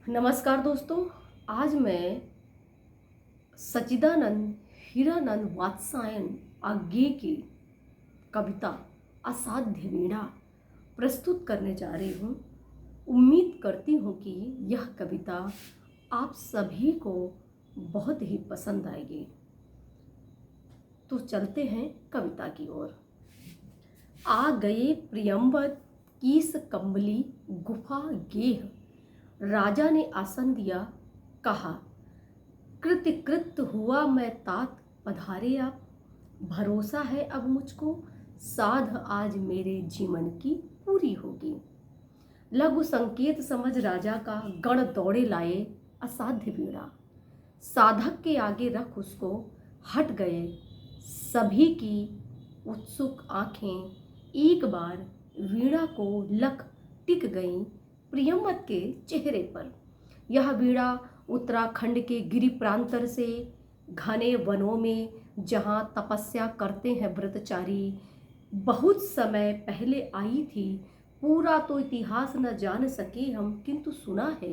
नमस्कार दोस्तों। आज मैं सच्चिदानंद हीरानंद वात्स्यायन आज्ञे की कविता असाध्य वीणा प्रस्तुत करने जा रही हूँ। उम्मीद करती हूँ कि यह कविता आप सभी को बहुत ही पसंद आएगी। तो चलते हैं कविता की ओर। आ गए प्रियंवद कीस कंबली गुफा गेह, राजा ने आसन दिया, कहा कृत्य कृत हुआ मैं तात, पधारे आप। भरोसा है अब मुझको, साध आज मेरे जीवन की पूरी होगी। लघु संकेत समझ राजा का, गण दौड़े लाए असाध्य वीणा। साधक के आगे रख उसको, हट गए सभी की उत्सुक आंखें। एक बार वीणा को लख टिक गईं प्रियंवद के चेहरे पर। यह वीणा उत्तराखंड के गिरि प्रांतर से घने वनों में, जहाँ तपस्या करते हैं व्रतचारी, बहुत समय पहले आई थी। पूरा तो इतिहास न जान सके हम, किंतु सुना है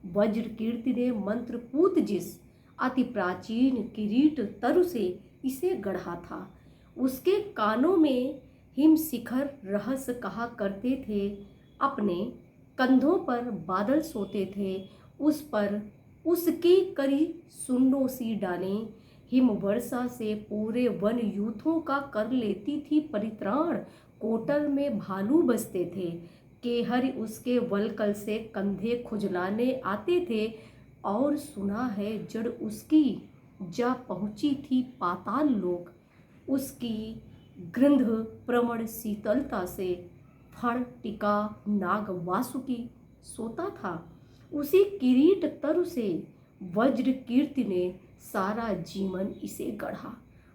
वज्र कीर्ति ने मंत्र पूत जिस अति प्राचीन किरीट तरु से इसे गढ़ा था। उसके कानों में हिम शिखर रहस्य कहा करते थे। अपने कंधों पर बादल सोते थे, उस पर उसकी करी सुन्नों सी डालें। हिम वर्षा से पूरे वन यूथों का कर लेती थी परित्राण। कोटर में भालू बसते थे, केहरी उसके वलकल से कंधे खुजलाने आते थे। और सुना है जड़ उसकी जा पहुंची थी पाताल लोक। उसकी गृंध प्रमण शीतलता से फण टिका नाग वासुकी सोता था। उसी किरीट तरु से वज्र कीर्ति ने सारा जीवन इसे गढ़ा।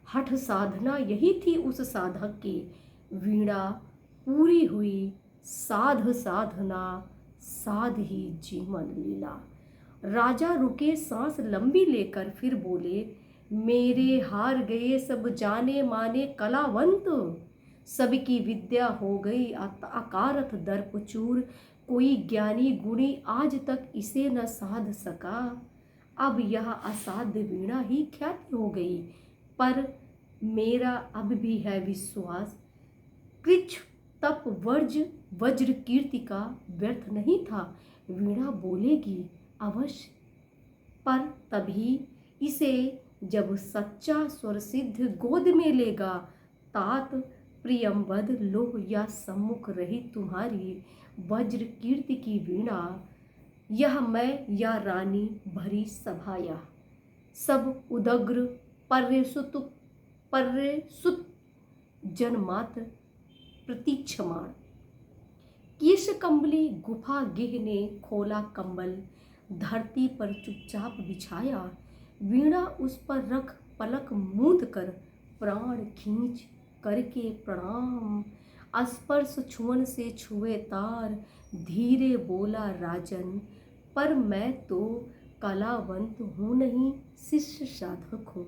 हठ साधना यही थी उस साधक की, वीणा पूरी हुई साध साधना, साध ही जीवन लीला। राजा रुके सांस लंबी लेकर, फिर बोले मेरे हार गए सब जाने माने कलावंत। सबकी विद्या हो गई अकारथ दर्पचूर, कोई ज्ञानी गुणी आज तक इसे न साध सका। अब यह असाध्य वीणा ही ख्याति हो गई, पर मेरा अब भी है विश्वास, कृच्छ तप वर्ज वज्र कीर्ति का व्यर्थ नहीं था। वीणा बोलेगी अवश्य, पर तभी इसे जब सच्चा स्वर सिद्ध गोद में लेगा। तात प्रियंवद लोह या सम्मुख रही तुम्हारी वज्र कीर्ति की वीणा। यह मैं या रानी भरी सभाया, सब उदग्र पर्यसुत जनमात्र प्रतीक्षमाण। कीश कंबली गुफा गेह ने खोला कंबल, धरती पर चुपचाप बिछाया। वीणा उस पर रख पलक मूंद कर, प्राण खींच करके प्रणाम। स्पर्श छुअन से छुए तार, धीरे बोला राजन, पर मैं तो कलावंत हूँ नहीं, शिष्य साधक हूँ।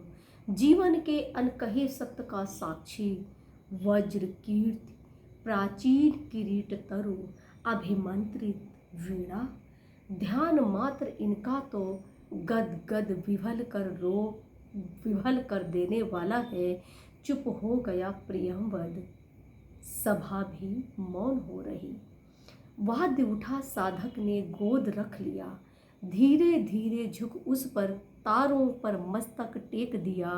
जीवन के अनकहे सत्य का साक्षी, वज्र कीर्ति प्राचीन किरीट तरु अभिमंत्रित वीणा। ध्यान मात्र इनका तो गद गद विभल कर देने वाला है। चुप हो गया प्रियंवद, सभा भी मौन हो रही। वाद्य उठा साधक ने गोद रख लिया, धीरे धीरे झुक उस पर तारों पर मस्तक टेक दिया।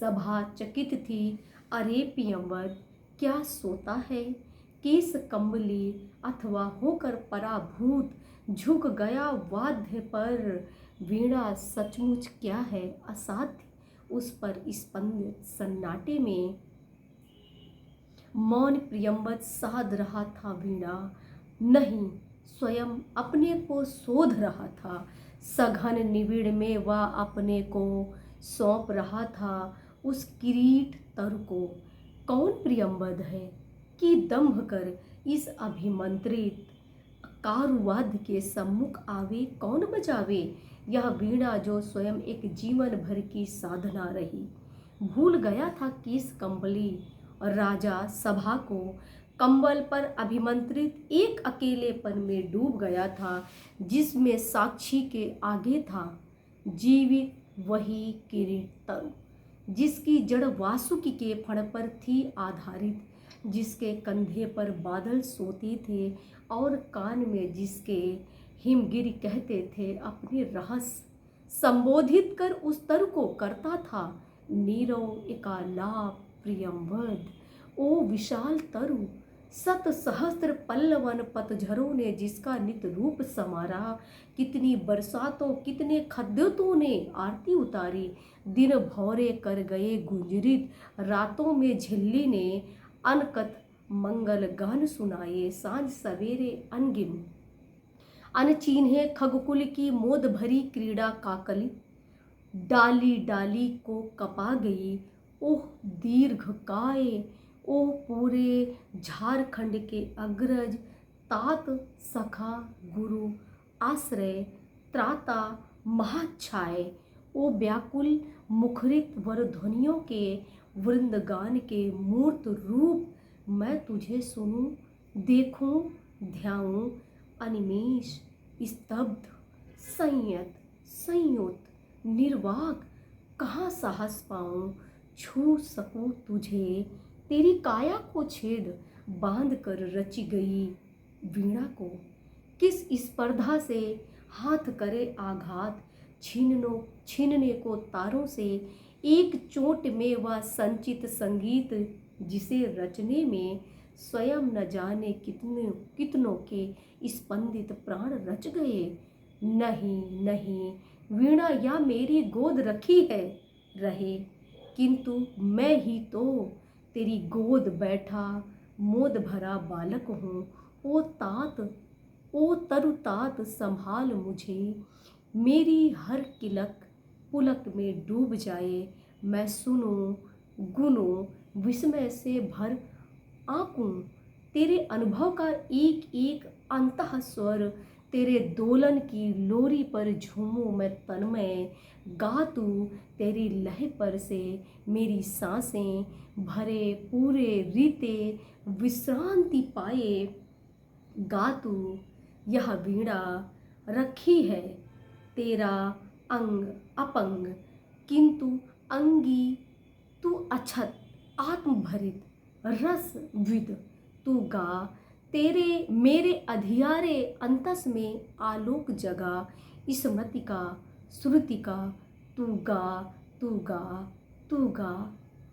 सभा चकित थी, अरे प्रियंवद क्या सोता है। केस कंबली अथवा होकर पराभूत झुक गया वाद्य पर। वीणा सचमुच क्या है असाध्य, उस पर स्पंदित सन्नाटे में मौन प्रियंवद साध रहा था। वीणा नहीं, स्वयं अपने को शोध रहा था। सघन निबिड़ में वह अपने को सौंप रहा था उस किरीट तरु को। कौन प्रियंवद है कि दंभ कर इस अभिमंत्रित कारुवाद्य के सम्मुख आवे। कौन बजावे यह वीणा जो स्वयं एक जीवन भर की साधना रही। भूल गया था किस कंबली और राजा सभा को, कंबल पर अभिमंत्रित एक अकेलेपन में डूब गया था, जिसमें साक्षी के आगे था जीवित वही किरीट तरु, जिसकी जड़ वासुकी के फण पर थी आधारित, जिसके कंधे पर बादल सोते थे और कान में जिसके हिमगिरी कहते थे अपने रहस्य संबोधित कर उस तरु को करता था नीरव एकालाप प्रियंवद। ओ विशाल तरु, सत सहस्त्र पल्लवन पतझरों ने जिसका नित रूप समारा, कितनी बरसातों कितने खद्योतों ने आरती उतारी, दिन भौरे कर गए गुंजरित, रातों में झिल्ली ने अनकथ मंगल गान सुनाए, सांझ सवेरे अनगिन अनचिन्हे खगकुल की मोद भरी क्रीड़ा काकली, डाली डाली को कपा गई ओह दीर्घ काय, ओह पूरे झारखंड के अग्रज तात सखा गुरु आश्रय त्राता महाछाय, ओ व्याकुल मुखरित वर ध्वनियों के वृंदगान के मूर्त रूप, मैं तुझे सुनूं देखूं ध्याऊं अनिमेष स्तब्ध संयत संयुत निर्वाक, कहाँ साहस पाऊं छू सकूं तुझे, तेरी काया को छेद बांध कर रची गई वीणा को, किस स्पर्धा से हाथ करे आघात, छीनने को तारों से एक चोट में वह संचित संगीत, जिसे रचने में स्वयं न जाने कितनों के स्पंदित प्राण रच गए। नहीं नहीं, वीणा या मेरी गोद रखी है रहे, किंतु मैं ही तो तेरी गोद बैठा मोद भरा बालक हूँ। ओ तात, ओ तरु तात संभाल मुझे, मेरी हर किलक पुलक में डूब जाए, मैं सुनूं गुनूं विस्मय से भर आंकूं, तेरे अनुभव का एक एक अंतः स्वर, तेरे दोलन की लोरी पर झूमूं मैं तन्मय, गातूं तेरी लय पर से मेरी सांसें भरे पूरे रीते विश्रांति पाए, गातूं यह वीणा रखी है तेरा अंग अपंग, किंतु अंगी तू अछत आत्मभरित रस विद, तू गा तेरे मेरे अधियारे अंतस में आलोक जगा, स्मृति का श्रुति का तू गा तू गा तू गा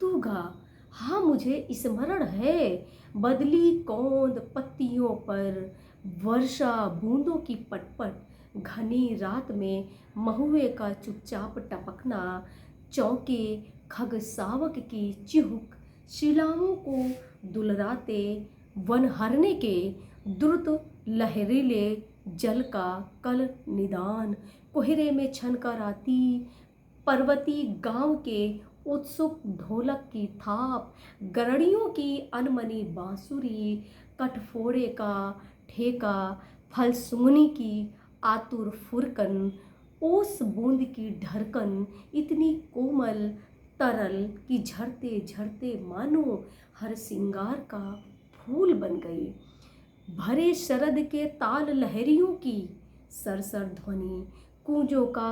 तू गा। हाँ मुझे स्मरण है, बदली कौंद पत्तियों पर वर्षा बूंदों की पटपट, घनी रात में महुए का चुपचाप टपकना, चौके खग सावक की चिहुक, शिलाओं को दुलराते वन हरने के द्रुत लहरीले जल का कल निदान, कोहरे में छनकर आती पर्वती गांव के उत्सुक ढोलक की थाप, गरड़ियों की अनमनी बांसुरी, कटफोड़े का ठेका, फलसूनी की आतुर फुरकन, ओस बूंद की ढरकन इतनी कोमल तरल कि झरते झरते मानो हर सिंगार का फूल बन गई। भरे शरद के ताल लहरियों की सरसर ध्वनि, कूंजों का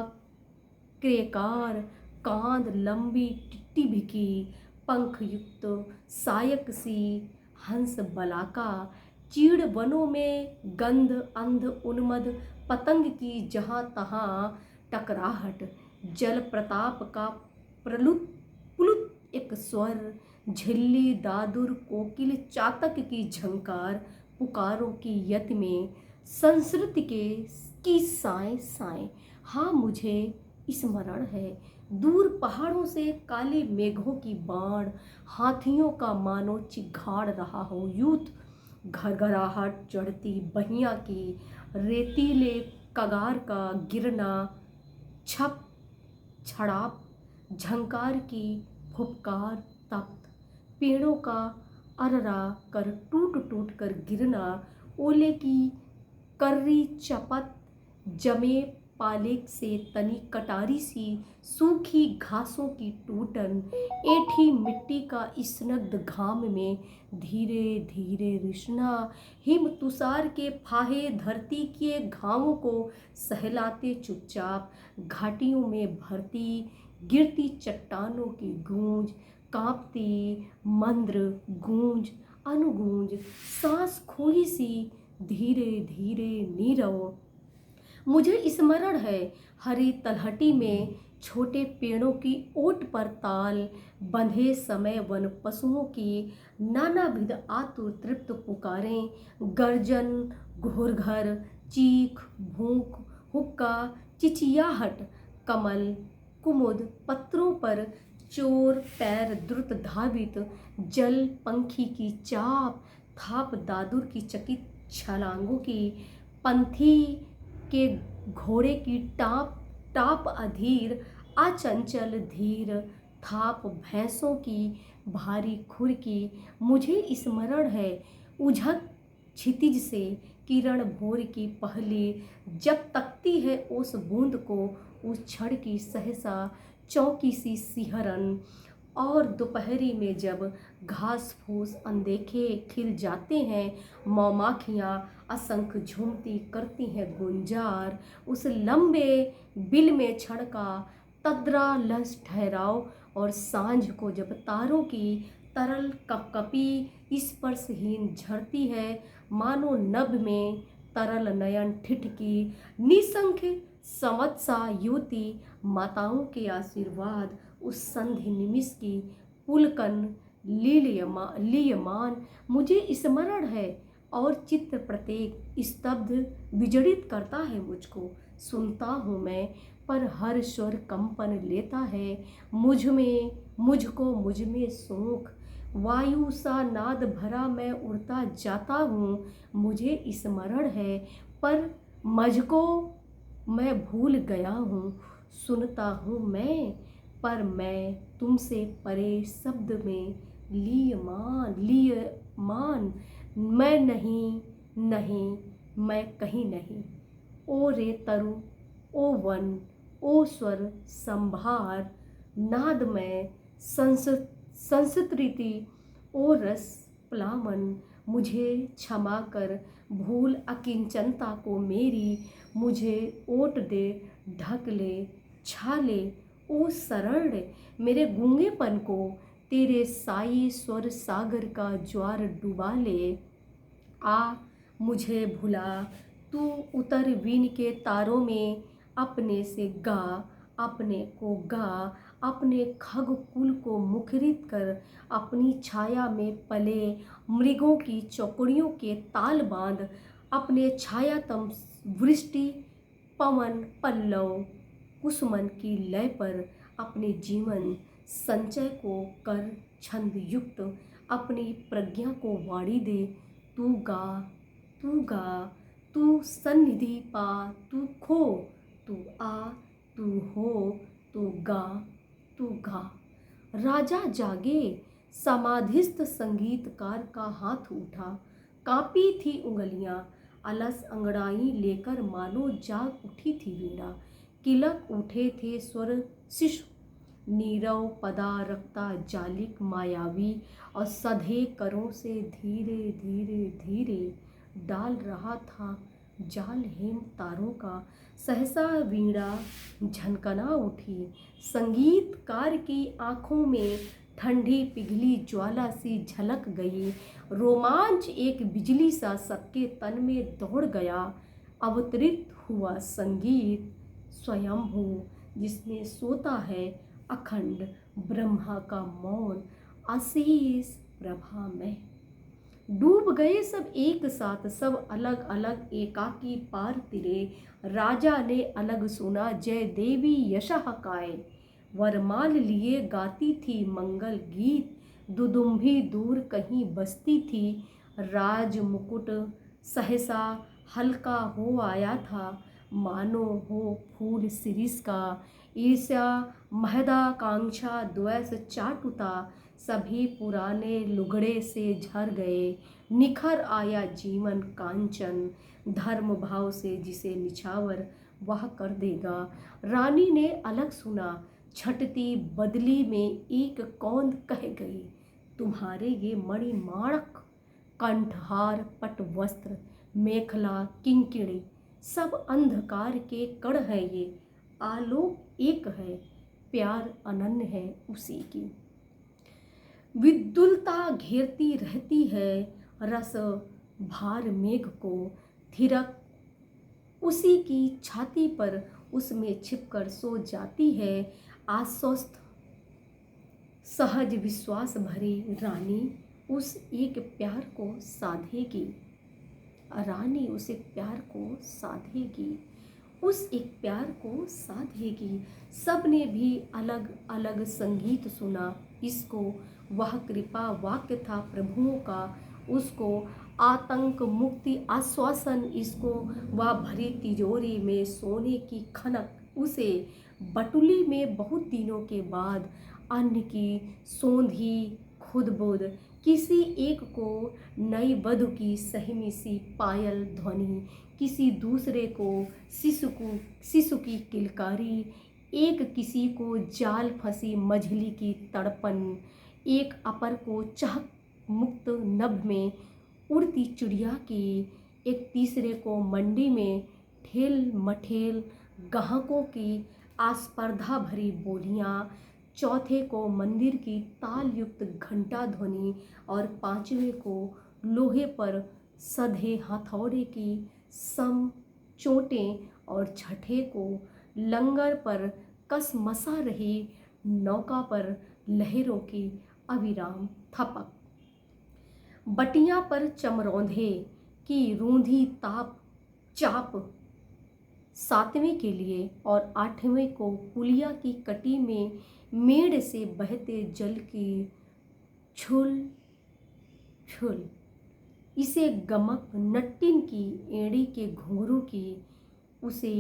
क्रेकार, कांद लंबी टिट्टी भिकी, पंख युक्त सायक सी हंस बलाका, चीड़ वनों में गंध अंध उन्मद पतंग की जहाँ तहाँ टकराहट, जल प्रताप का प्रलुत पुलुत एक स्वर, झिल्ली दादुर कोकिल चातक की झंकार, पुकारों की यति में संस्कृति की साएं साएं। हाँ मुझे स्मरण है, दूर पहाड़ों से काले मेघों की बाण, हाथियों का मानो चिघाड़ रहा हो यूथ, घरघराहट चढ़ती बहिया की, रेतीले कगार का गिरना, छप छड़ाप झंकार की फुफकार तप्त, पेड़ों का अररा कर टूट टूट कर गिरना, ओले की कर्री चपत जमे पालेक से तनी कटारी सी सूखी घासों की टूटन, ऐठी मिट्टी का स्निग्ध घाम में धीरे धीरे रिश्ना, हिम तुषार के फाहे धरती के घावों को सहलाते चुपचाप, घाटियों में भरती गिरती चट्टानों की गूंज, कांपती मंद्र गूंज अनुगूंज, सांस खोई सी धीरे धीरे नीरव। मुझे स्मरण है हरी तलहटी में छोटे पेड़ों की ओट पर ताल बंधे समय वन पशुओं की नानाविध आतुर तृप्त पुकारें, गर्जन, घोरघर, चीख, भूख, हुक्का, चिचियाहट, कमल, कुमुद पत्रों पर चोर पैर द्रुत धावित, जल पंखी की चाप, थाप दादुर की चकित छलांगों की, पंथी के घोड़े की टाप टाप अधीर अचंचल धीर, थाप भैंसों की भारी खुर की। मुझे स्मरण है उझक क्षितिज से किरण भोर की पहली, जब तकती है उस बूंद को उस क्षण की सहसा चौकी सी सिहरन, और दोपहरी में जब घास फूस अनदेखे खिल जाते हैं, मौमाखियाँ असंख्य झूमती करती हैं गुंजार, उस लंबे बिल में क्षण का तद्रा लंस ठहराव, और सांझ को जब तारों की तरल कपकपी स्पर्शहीन झरती है, मानो नभ में तरल नयन ठिठकी, निसंख्य संवत्सा युवती माताओं के आशीर्वाद उस संधि निमिष की पुलकन लीयमान। मुझे स्मरण है और चित्र प्रत्येक स्तब्ध विजड़ित करता है मुझको, सुनता हूँ मैं पर हर स्वर कंपन लेता है मुझ में, मुझको मुझ में सोख, वायु सा नाद भरा मैं उड़ता जाता हूँ। मुझे स्मरण है पर मुझको मैं भूल गया हूँ, सुनता हूँ मैं पर मैं तुमसे परे शब्द में लीयमान, मैं नहीं नहीं मैं कहीं नहीं। ओ रे तरु, ओ वन, ओ स्वर संभार, नाद में संस्कृति, ओ रस प्लावन, मुझे क्षमा कर भूल अकिंचनता को मेरी, मुझे ओट दे ढक ले छा ले, ओ शरण मेरे गूंगेपन को, तेरे साई स्वर सागर का ज्वार डुबा ले। आ मुझे भुला तू उतर वीण के तारों में, अपने से गा अपने को गा, अपने खग कुल को मुखरित कर, अपनी छाया में पले मृगों की चौकड़ियों के ताल बांध, अपने छायातम वृष्टि पवन पल्लव कुसुमन की लय पर अपने जीवन संचय को कर छंद युक्त, अपनी प्रज्ञा को वाणी दे। तू गा तू गा, तू सन्निधि पा, तू खो, तू आ, तू हो, तू गा तू गा। राजा जागे, समाधिस्थ संगीतकार का हाथ उठा, कांपी थी उंगलियां, अलस अंगड़ाई लेकर मानो जाग उठी थी वीणा, किलक उठे थे स्वर शिशु, नीरव पदा रखता जालिक मायावी, और सधे करों से धीरे धीरे धीरे डाल रहा था जाल हेम तारों का। सहसा वीणा झनकना उठी, संगीतकार की आंखों में ठंडी पिघली ज्वाला सी झलक गई, रोमांच एक बिजली सा सबके तन में दौड़ गया। अवतरित हुआ संगीत स्वयंभू, जिसमें सोता है अखंड ब्रह्मा का मौन अशेष प्रभा में। डूब गए सब एक साथ, सब अलग अलग एकाकी पार तिरे, राजा ने अलग सुना जय देवी यशः काय, वरमाल लिए गाती थी मंगल गीत, दुदुम्भी दूर कहीं बसती थी, राज मुकुट सहसा हल्का हो आया था, मानो हो फूल शिरीष का, ईर्ष्या महदाकांक्षा द्वेष चाटुता, सभी पुराने लुगड़े से झर गए, निखर आया जीवन कांचन, धर्म भाव से जिसे निछावर वह कर देगा। रानी ने अलग सुना, छटती बदली में एक कौंद कह गई, तुम्हारे ये मणि माणक, कंठहार, पट वस्त्र, मेखला, किंकिणी सब अंधकार के कण है, ये आलोक एक है, प्यार अनन्य है उसी की। विद्युलता घेरती रहती है, रस भार मेघ को, थिरक उसी की छाती पर उसमें छिपकर सो जाती है। आश्वस्त सहज विश्वास भरी रानी उस एक प्यार को साधेगी। रानी उस एक प्यार को साधेगी, उस एक प्यार को साधेगी। सबने भी अलग अलग संगीत सुना इसको, वह कृपा वाक्य था प्रभुओं का उसको, आतंक मुक्ति आश्वासन इसको, वह भरी तिजोरी में सोने की खनक उसे, बटुली में बहुत दिनों के बाद अन्न की सोंधी खुदबुद, किसी एक को नई वधु की सहमी सी पायल ध्वनि, किसी दूसरे को शिशु की किलकारी, एक किसी को जाल फंसी मझली की तड़पन, एक अपर को चहक मुक्त नभ में उड़ती चिड़िया की, एक तीसरे को मंडी में ठेल मठेल ग्राहकों की आस्पर्धा भरी बोलियां, चौथे को मंदिर की ताल युक्त घंटा ध्वनि और पांचवें को लोहे पर सधे हथौड़े की सम चोटें और छठे को लंगर पर कसमसा रही नौका पर लहरों की अविराम थपक। बटिया पर चमरौंधे की रूंधी ताप चाप सातवें के लिए, और आठवें को पुलिया की कटी में मेड़ से बहते जल की छुल छुल, इसे गमक नट्टिन की एड़ी के घुंघरू की, उसे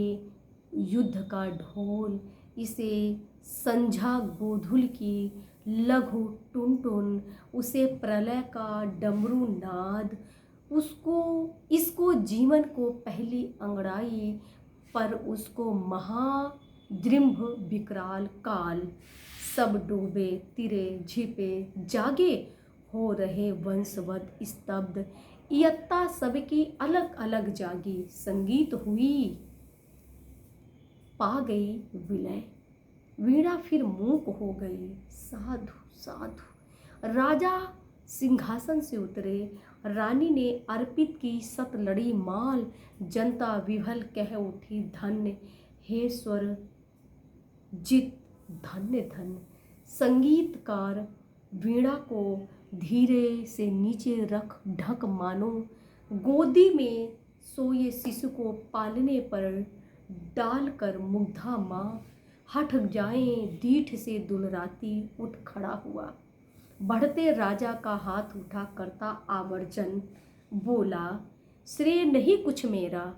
युद्ध का ढोल, इसे संझा गोधुल की लघु टुनटुन, उसे प्रलय का डमरू नाद, उसको इसको जीवन को पहली अंगड़ाई पर, उसको महाद्रिम्भ विकराल काल। सब डूबे तिरे झिपे जागे हो रहे वंशवद स्तब्ध, इयत्ता सबकी अलग अलग जागी, संगीत हुई पा गई विलय, वीणा फिर मूक हो गई। साधु साधु राजा सिंहासन से उतरे, रानी ने अर्पित की सतलड़ी माल, जनता विभल कह उठी धन्य हे स्वर जित, धन्य धन्य। संगीतकार वीणा को धीरे से नीचे रख ढक मानो, गोदी में सोए शिशु को पालने पर डालकर मुग्धा माँ, हट जाएं दीठ से दुलराती उठ खड़ा हुआ। बढ़ते राजा का हाथ उठा करता आवर्जन, बोला श्रेय नहीं कुछ मेरा,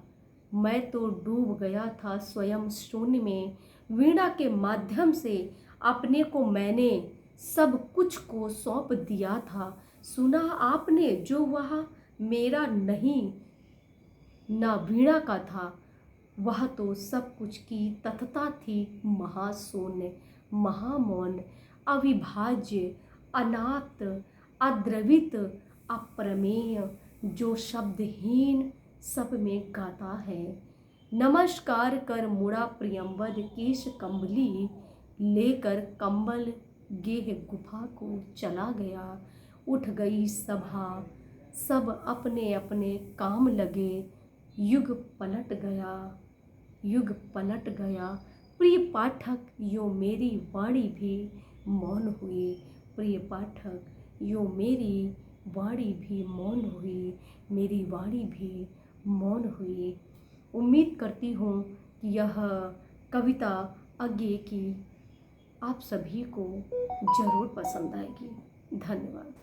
मैं तो डूब गया था स्वयं शून्य में, वीणा के माध्यम से अपने को मैंने सब कुछ को सौंप दिया था। सुना आपने जो वह मेरा नहीं ना वीणा का था, वह तो सब कुछ की तथता थी महाशून्य, महामौन, अविभाज्य, अनात्त, अद्रवित, अप्रमेय, जो शब्दहीन सब में गाता है। नमस्कार कर मुड़ा प्रियंवद केश कंबली, लेकर कंबल गेह गुफा को चला गया। उठ गई सभा, सब अपने अपने काम लगे, युग पलट गया, युग पलट गया। प्रिय पाठक यो मेरी वाणी भी मौन हुई, प्रिय पाठक यो मेरी वाणी भी मौन हुई, मेरी वाणी भी मौन हुई। उम्मीद करती हूँ कि यह कविता आगे की आप सभी को ज़रूर पसंद आएगी। धन्यवाद।